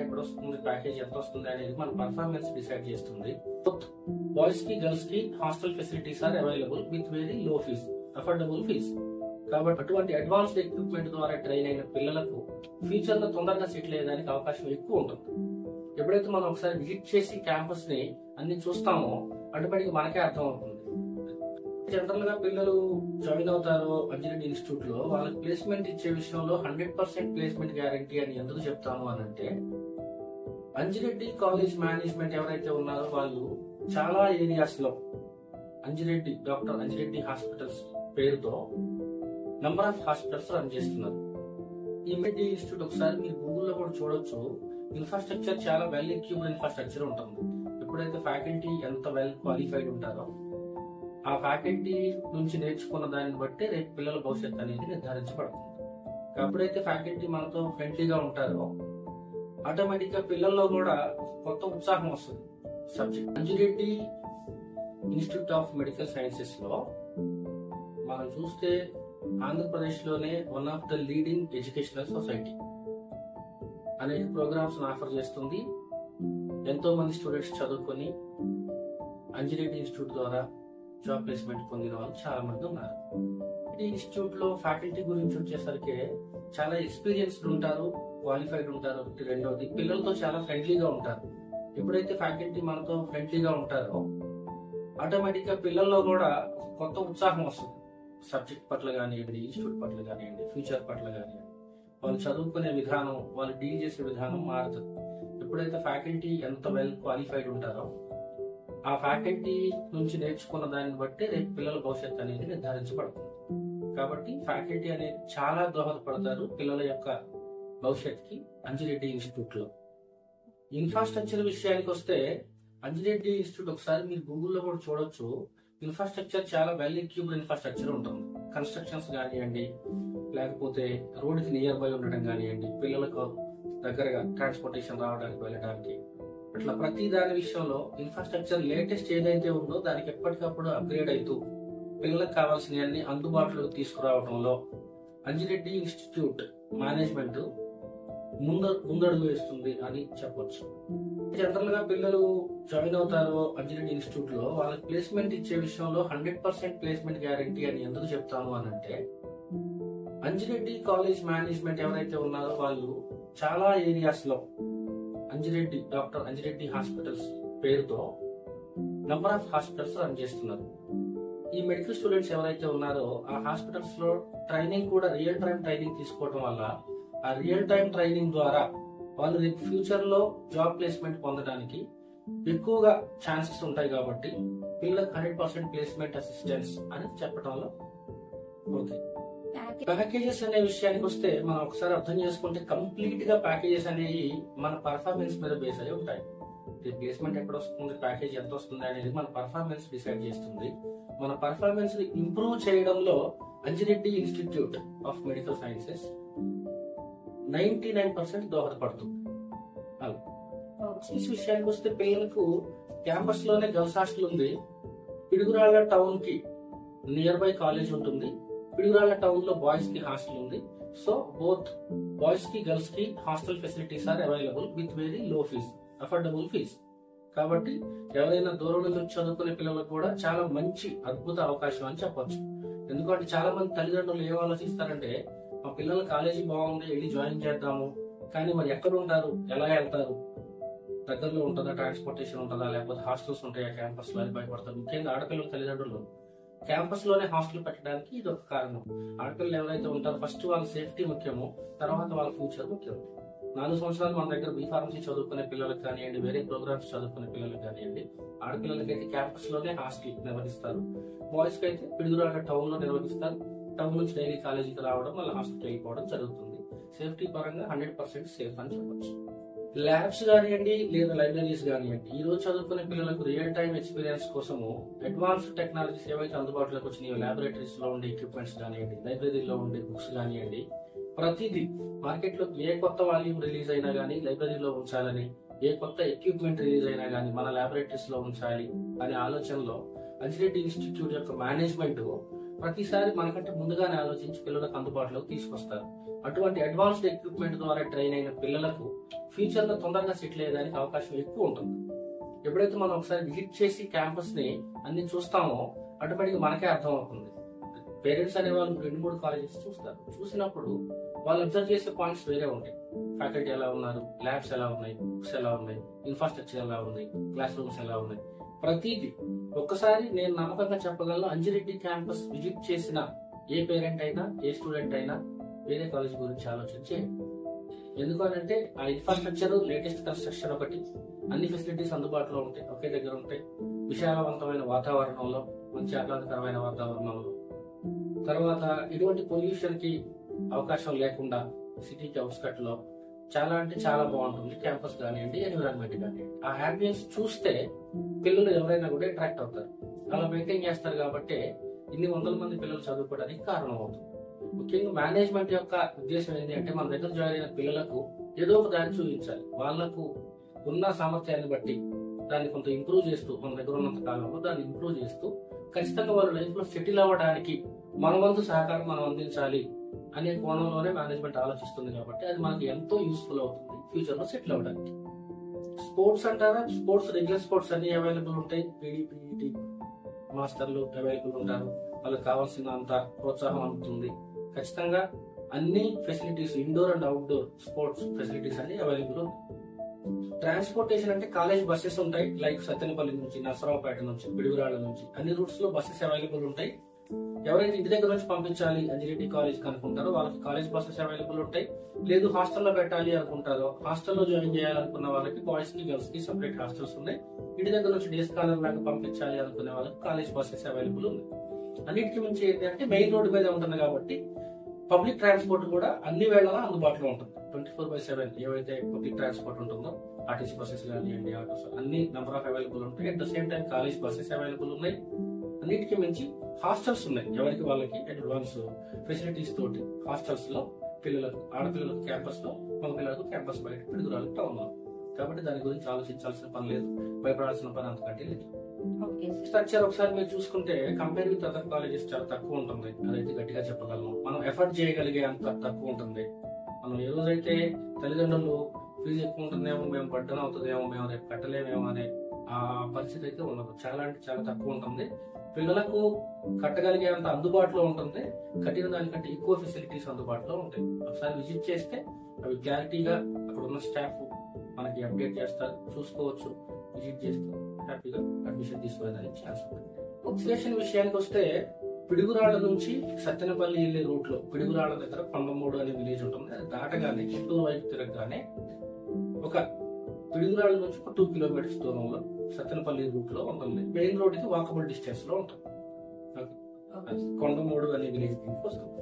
ఎక్కడ వస్తుంది, ప్యాకేజ్ ఎంత వస్తుంది అనేది మన పర్ఫార్మెన్స్ డిసైడ్ చేస్తుంది. బాయ్స్ కి గర్ల్స్ కి hostel facilities are available with very low fees, affordable fees. కాబట్టి అటువంటి అడ్వాన్స్డ్ ఎక్విప్మెంట్ ద్వారా ట్రైన్ అయిన పిల్లలకు ఫ్యూచర్ లో తొందరగా సెటిల్ అయ్యేదానికి అవకాశం ఎక్కువ ఉంటుంది. ఎప్పుడైతే మనం ఒకసారి విజిట్ చేసి క్యాంపస్ ని అన్ని చూస్తామో ఆటోమేటిక్ మనకే అర్థం అవుతుంది. జనరల్ గా పిల్లలు జాయిన్ అవుతారో అంజిరెడ్డి ఇన్స్టిట్యూట్ లో వాళ్ళకి ప్లేస్మెంట్ ఇచ్చే విషయంలో 100% ప్లేస్మెంట్ గ్యారంటీ అని ఎందుకు చెప్తాను అని అంటే, అంజిరెడ్డి కాలేజ్ మేనేజ్మెంట్ ఎవరైతే ఉన్నారో వాళ్ళు చాలా ఏరియాస్ లో అంజిరెడ్డి డాక్టర్ అంజిరెడ్డి హాస్పిటల్స్ పేరుతో నంబర్ ఆఫ్ హాస్పిటల్స్ రన్ చేస్తున్నారు. ఈ అంజిరెడ్డి ఇన్స్టిట్యూట్ ఒకసారి మీరు గూగుల్లో కూడా చూడొచ్చు. ఇన్ఫ్రాస్ట్రక్చర్ చాలా వెల్ ఎక్విప్డ్ ఇన్ఫ్రాస్ట్రక్చర్ ఉంటుంది. ఎప్పుడైతే ఫ్యాకల్టీ ఎంత వెల్ క్వాలిఫైడ్ ఉంటారో ఆ ఫ్యాకల్టీ నుంచి నేర్చుకున్న దాన్ని బట్టి రేపు పిల్లల భవిష్యత్తు అనేది నిర్ధారించబడుతుంది. ఎప్పుడైతే ఫ్యాకల్టీ మనతో ఫ్రెండ్లీగా ఉంటారో ఆటోమేటిక్ గా పిల్లల్లో కూడా కొత్త ఉత్సాహం వస్తుంది. Subject Anji Reddy institute of medical sciences లో మనం చూస్తే ఆంధ్రప్రదేశ్ లోనే one of the leading educational society. అనేక ప్రోగ్రామ్స్ ఆఫర్ చేస్తుంది. ఎంతో మంది స్టూడెంట్స్ చదువుకొని అంజిరెడ్డి ఇన్స్టిట్యూట్ ద్వారా జాబ్ ప్లేస్మెంట్ పొందిన వాళ్ళు చాలా మంది ఉన్నారు. ఈ ఇన్స్టిట్యూట్ లో ఫ్యాకల్టీ గురించి వచ్చేసరికి చాలా ఎక్స్పీరియన్స్డ్ ఉంటారు, క్వాలిఫైడ్ ఉంటారు. రెండోది పిల్లలతో చాలా ఫ్రెండ్లీగా ఉంటారు. ఎప్పుడైతే ఫ్యాకల్టీ మనతో ఫ్రెండ్లీగా ఉంటారో ఆటోమేటిక్ గా పిల్లల్లో కూడా కొత్త ఉత్సాహం వస్తుంది. సబ్జెక్ట్ పట్ల కానివ్వండి, ఇన్స్టిట్యూట్ పట్ల కానివ్వండి, ఫ్యూచర్ పట్ల కానివ్వండి, వాళ్ళు చదువుకునే విధానం, వాళ్ళు డీల్ చేసే విధానం మారుతుంది. ఎప్పుడైతే ఫ్యాకల్టీ ఎంత వెల్ క్వాలిఫైడ్ ఉంటారో ఆ ఫ్యాకల్టీ నుంచి నేర్చుకున్న దాన్ని బట్టి రేపు పిల్లల భవిష్యత్తు అనేది నిర్ధారించబడుతుంది. కాబట్టి ఫ్యాకల్టీ అనేది చాలా దోహదపడతారు పిల్లల యొక్క భవిష్యత్తుకి అంజిరెడ్డి ఇన్స్టిట్యూట్ లో. ఇన్ఫ్రాస్ట్రక్చర్ విషయానికి వస్తే అంజిరెడ్డి ఇన్స్టిట్యూట్ ఒకసారి మీరు గూగుల్లో కూడా చూడొచ్చు. ఇన్ఫ్రాస్ట్రక్చర్ చాలా వెల్ ఎక్విప్డ్ ఇన్ఫ్రాస్ట్రక్చర్ ఉంటుంది. కన్స్ట్రక్షన్స్ కానివ్వండి, లేకపోతే రోడ్ కి నియర్ బై ఉండడం కానివ్వండి, పిల్లలకు దగ్గరగా ట్రాన్స్పోర్టేషన్ రావడానికి వెళ్ళడానికి, అట్లా ప్రతి దాని విషయంలో ఇన్ఫ్రాస్ట్రక్చర్ లేటెస్ట్ ఏదైతే ఉందో దానికి ఎప్పటికప్పుడు అప్గ్రేడ్ అవుతూ పిల్లలకు కావాల్సినవన్నీ అందుబాటులోకి తీసుకురావడంలో అంజిరెడ్డి ఇన్స్టిట్యూట్ మేనేజ్మెంట్ ముందడుగు వేస్తుంది అని చెప్పొచ్చు. జనరల్ గా పిల్లలు జాయిన్ అవుతారో అంజిరెడ్డి ఇన్స్టిట్యూట్ లో వాళ్ళకి ప్లేస్మెంట్ ఇచ్చే విషయంలో 100% ప్లేస్మెంట్ గ్యారంటీ అని ఎందుకు చెప్తాను అని అంటే, అంజిరెడ్డి కాలేజ్ మేనేజ్మెంట్ ఎవరైతే ఉన్నారో వాళ్ళు చాలా ఏరియాస్ లో అంజిరెడ్డి డాక్టర్ అంజిరెడ్డి హాస్పిటల్స్ పేరుతో నంబర్ ఆఫ్ హాస్పిటల్స్ రన్ చేస్తున్నారు. ఈ మెడికల్ స్టూడెంట్స్ ఎవరైతే ఉన్నారో ఆ హాస్పిటల్స్ లో ట్రైనింగ్ కూడా రియల్ టైం ట్రైనింగ్ తీసుకోవడం వల్ల ఆ రియల్ టైం ట్రైనింగ్ ద్వారా వాళ్ళు రేపు ఫ్యూచర్ లో జాబ్ ప్లేస్మెంట్ పొందడానికి ఎక్కువగా ఛాన్సెస్ ఉంటాయి. కాబట్టి పిల్లలకు 100% ప్లేస్మెంట్ అసిస్టెన్స్ అని చెప్పడంలో ఓకే. ప్యాకేజెస్ అనే విషయానికి వస్తే మనం ఒకసారి అర్థం చేసుకుంటే కంప్లీట్ గా ప్యాకేజెస్ అనేవి మన పర్ఫార్మెన్స్ మీద బేస్ అయి ఉంటాయి. ప్లేస్మెంట్ ఎక్కడ వస్తుంది, ప్యాకేజ్ ఎంత వస్తుంది అనేది మన పర్ఫార్మెన్స్ డిసైడ్ చేస్తుంది. మన పర్ఫార్మెన్స్ ని ఇంప్రూవ్ చేయడంలో Anji Reddy institute of medical sciences 99% దోహదపడుతుంది. ఈ విషయానికి వస్తే పిల్లలకు క్యాంపస్ లోనే గర్ల్స్ హాస్టల్ ఉంది. పిడుగురాళ్ల టౌన్ కి నియర్ బై కాలేజ్ ఉంటుంది. పిడుగురాళ్ల టౌన్ లో బాయ్స్ కి హాస్టల్ ఉంది. సో బోత్ బాయ్స్ కి గర్ల్స్ కి hostel facilities are available with very low fees, affordable fees. కాబట్టి ఎవరైనా దూరం నుంచి చదువుకునే పిల్లలకు కూడా చాలా మంచి అద్భుత అవకాశం అని చెప్పొచ్చు. ఎందుకంటే చాలా మంది తల్లిదండ్రులు ఏం ఆలోచిస్తారంటే, మా పిల్లల కాలేజీ బాగుంది, వెళ్ళి జాయిన్ చేద్దాము, కానీ మరి ఎక్కడ ఉంటారు, ఎలా వెళ్తారు, దగ్గరలో ఉంటుందా, ట్రాన్స్పోర్టేషన్ ఉంటుందా, లేకపోతే హాస్టల్స్ ఉంటాయా క్యాంపస్ లో అని భయపడతారు. ముఖ్యంగా ఆడపిల్లల తల్లిదండ్రులు క్యాంపస్ లోనే హాస్టల్ పెట్టడానికి ఇది ఒక కారణం. ఆడపిల్లలు ఎవరైతే ఉంటారో ఫస్ట్ వాళ్ళ సేఫ్టీ ముఖ్యము, తర్వాత వాళ్ళ ఫ్యూచర్ ముఖ్యం. 4 సంవత్సరాలు మన దగ్గర బీఫార్మసీ చదువుకునే పిల్లలకు కానివ్వండి, వేరే ప్రోగ్రామ్స్ చదువుకునే పిల్లలకు కానివ్వండి, ఆడపిల్లలకైతే క్యాంపస్ లోనే హాస్టల్ నిర్వహిస్తారు. బాయ్స్ కి అయితే పిడుగురాళ్ల టౌన్ లో నిర్వహిస్తారు. టౌన్ నుంచి డైలీ కాలేజీకి రావడం, మళ్ళీ హాస్టల్కి వెళ్ళిపోవడం జరుగుతుంది. సేఫ్టీ పరంగా 100% సేఫ్ అని చెప్పొచ్చు. ల్యాబ్స్ కానివ్వండి లేదా లైబ్రరీస్ కానివ్వండి, ఈ రోజు చదువుకునే పిల్లలకు రియల్ టైం ఎక్స్పీరియన్స్ కోసము అడ్వాన్స్డ్ టెక్నాలజీస్ ఏవైతే అందుబాటులోకి వచ్చినాయో, ల్యాబొరేటరీస్ లో ఉండే ఎక్విప్మెంట్స్ కానివ్వండి, లైబ్రరీలో ఉండే బుక్స్ కానివ్వండి, ప్రతిదీ మార్కెట్ లో ఏ కొత్త వాల్యూమ్ రిలీజ్ అయినా గానీ లైబ్రరీలో ఉంచాలని, ఏ కొత్త ఎక్విప్మెంట్ రిలీజ్ అయినా గానీ మన ల్యాబొరేటరీస్ లో ఉంచాలి అనే ఆలోచనలో అంజిరెడ్డి ఇన్స్టిట్యూట్ యొక్క మేనేజ్మెంట్ ప్రతిసారి మనకంటే ముందుగానే ఆలోచించి పిల్లలకు అందుబాటులోకి తీసుకొస్తారు. అటువంటి అడ్వాన్స్డ్ ఎక్విప్మెంట్ ద్వారా ట్రైన్ అయిన పిల్లలకు ఫ్యూచర్ లో తొందరగా సెటిల్ అయ్యేదానికి అవకాశం ఎక్కువ ఉంటుంది. ఎప్పుడైతే మనం ఒకసారి విజిట్ చేసి క్యాంపస్ ని అన్ని చూస్తామో ఆటోమేటిక్ మనకే అర్థం అవుతుంది. పేరెంట్స్ అనే వాళ్ళు 2-3 కాలేజెస్ చూస్తారు. చూసినప్పుడు వాళ్ళు అబ్జర్వ్ చేసే పాయింట్స్ వేరే ఉంటాయి. ఫ్యాకల్టీ ఎలా ఉన్నారు, ల్యాబ్స్ ఎలా ఉన్నాయి, బుక్స్ ఎలా ఉన్నాయి, ఇన్ఫ్రాస్ట్రక్చర్ ఎలా ఉన్నాయి, క్లాస్ రూమ్స్ ఎలా ఉన్నాయి, ప్రతిదీ ఒక్కసారి నేను నమ్మకంగా చెప్పగలను. అంజిరెడ్డి క్యాంపస్ విజిట్ చేసిన ఏ పేరెంట్ అయినా ఏ స్టూడెంట్ అయినా వేరే కాలేజ్ గురించి ఆలోచించేయండి. ఎందుకంటే ఆ ఇన్ఫ్రాస్ట్రక్చర్, లేటెస్ట్ కన్స్ట్రక్షన్ ఒకటి, అన్ని ఫెసిలిటీస్ అందుబాటులో ఉంటాయి, ఒకే దగ్గర ఉంటాయి, విశాలవంతమైన వాతావరణంలో, మంచి ఆహ్లాదకరమైన వాతావరణంలో, తర్వాత ఎటువంటి పొల్యూషన్ కి అవకాశం లేకుండా సిటీకి అవుట్స్కట్ లో చాలా అంటే చాలా బాగుంటుంది క్యాంపస్ కానివ్వండి, ఎన్విరాన్మెంట్ కానివ్వండి. ఆ యాంబియన్స్ చూస్తే పిల్లలు ఎవరైనా కూడా అట్రాక్ట్ అవుతారు. అలా మెయింటైన్ చేస్తారు కాబట్టి ఇన్ని వందల మంది పిల్లలు చదువుకోవడానికి కారణం అవుతుంది. ముఖ్యంగా మేనేజ్మెంట్ యొక్క ఉద్దేశం ఏంటి అంటే మన దగ్గర జాయిన్ అయిన పిల్లలకు ఏదో ఒక దాన్ని చూపించాలి. వాళ్లకు ఉన్న సామర్థ్యాన్ని బట్టి దాన్ని కొంత ఇంప్రూవ్ చేస్తూ, మన దగ్గర ఉన్నంత కాలంలో దాన్ని ఇంప్రూవ్ చేస్తూ ఖచ్చితంగా వాళ్ళ లైఫ్ లో సెటిల్ అవ్వడానికి మన వంతు సహకారం మనం అందించాలి అనే కోణంలోనే మేనేజ్మెంట్ ఆలోచిస్తుంది. కాబట్టి అది మనకి ఎంతో యూస్ఫుల్ అవుతుంది ఫ్యూచర్ లో సెటిల్ అవ్వడానికి. స్పోర్ట్స్ అంటారా, స్పోర్ట్స్ రెగ్యులర్ స్పోర్ట్స్ అన్ని అవైలబుల్ ఉంటాయి. పీడీ, పీఈటీ మాస్టర్లు అవైలబుల్ ఉంటారు. వాళ్ళకి కావాల్సినంత ప్రోత్సాహం అందుతుంది. ఖచ్చితంగా అన్ని facilities, indoor and outdoor sports facilities అన్ని అవైలబుల్ ఉంటాయి. ట్రాన్స్పోర్టేషన్ అంటే కాలేజ్ బస్సెస్ ఉంటాయి. లైక్ సత్తెనపల్లి నుంచి, నరసరావుపేట నుంచి, పిడుగురాళ్ల నుంచి అన్ని రూట్స్ లో బస్సెస్ అవైలబుల్ ఉంటాయి. ఎవరైతే ఇంటి దగ్గర నుంచి పంపించాలి అంజిరెడ్డి కాలేజ్ అనుకుంటారో వాళ్ళకి కాలేజ్ బస్సెస్ అవైలబుల్ ఉంటాయి. లేదు హాస్టల్లో పెట్టాలి అనుకుంటారో, హాస్టల్లో జాయిన్ చేయాలనుకున్న వాళ్ళకి బాయ్స్ కి గర్ల్స్ కి సెపరేట్ హాస్టల్స్ ఉన్నాయి. ఇంటి దగ్గర నుంచి డే స్కాలర్ లాగా పంపించాలి అనుకునే వాళ్ళకి కాలేజ్ బస్సెస్ అవైలబుల్ ఉంది. అన్నిటికీ మించి ఏంటంటే మెయిన్ రోడ్డు మీద ఉంటుంది కాబట్టి పబ్లిక్ ట్రాన్స్పోర్ట్ కూడా అన్ని వేళలా అందుబాటులో ఉంటుంది. 24/7 ఏవైతే పబ్లిక్ ట్రాన్స్పోర్ట్ ఉంటుందో ఆర్టీసీ బస్సెస్ కానివ్వండి, ఆటోస్ అన్ని నంబర్ ఆఫ్ అవైలబుల్ ఉంటాయి. At the same time college buses available ఉన్నాయి. అన్నిటికీ మించి హాస్టల్స్ ఉన్నాయి. ఎవరికి వాళ్ళకి అడ్వాన్స్ ఫెసిలిటీస్ తోటి హాస్టల్స్ లో పిల్లలకు, ఆడపిల్లలకు క్యాంపస్ లో, మగ పిల్లలకు క్యాంపస్ బయట, పిడుగురాలు టౌన్ లో. కాబట్టి దాని గురించి ఆలోచించాల్సిన పని లేదు, భయపడాల్సిన పని అంతకంటే లేదు. స్ట్రక్చర్ ఒకసారి మీరు చూసుకుంటే కంపేర్ విత్ అదర్ కాలేజెస్ చాలా తక్కువ ఉంటుంది. అదైతే గట్టిగా చెప్పగలను. మనం ఎఫర్ట్ చేయగలిగే అంత తక్కువ ఉంటుంది. మనం ఏ రోజైతే తల్లిదండ్రులు ఫీజు ఎక్కువ ఉంటుందేమో, మేము బడ్డన అవుతుందేమో, మేము రేపు కట్టలేమేమో అనే ఆ పరిస్థితి అయితే ఉండదు. చాలా అంటే చాలా తక్కువ ఉంటుంది. పిల్లలకు కట్టగలిగే అంత అందుబాటులో ఉంటుంది. కట్టిన దానికంటే ఎక్కువ ఫెసిలిటీస్ అందుబాటులో ఉంటాయి. ఒకసారి విజిట్ చేస్తే అవి క్లారిటీగా అక్కడ ఉన్న స్టాఫ్ మనకి అప్డేట్ చేస్తారు, చూసుకోవచ్చు. విజిట్ చేస్తూ హ్యాపీగా అడ్మిషన్ తీసుకునేదానికి ఛాన్స్ ఉంటుంది. ఎడ్యుకేషన్ విషయానికి వస్తే పిడుగురాళ్ల నుంచి సత్తెనపల్లి వెళ్లే రూట్ లో పిడుగురాళ్ల దగ్గర కొండమూడు అనే విలేజ్ ఉంటుంది. అది దాటగానే చిత్తూరు వైపు తిరగగానే ఒక పిడుగురాళ్ల నుంచి ఒక 2 కిలోమీటర్స్ దూరంలో సత్తెనపల్లి రూట్ లో ఉంటుంది. మెయిన్ రోడ్ కి వాకబుల్ డిస్టెన్స్ లో ఉంటుంది. కొండమూడు అనే విలేజ్ వస్తుంది.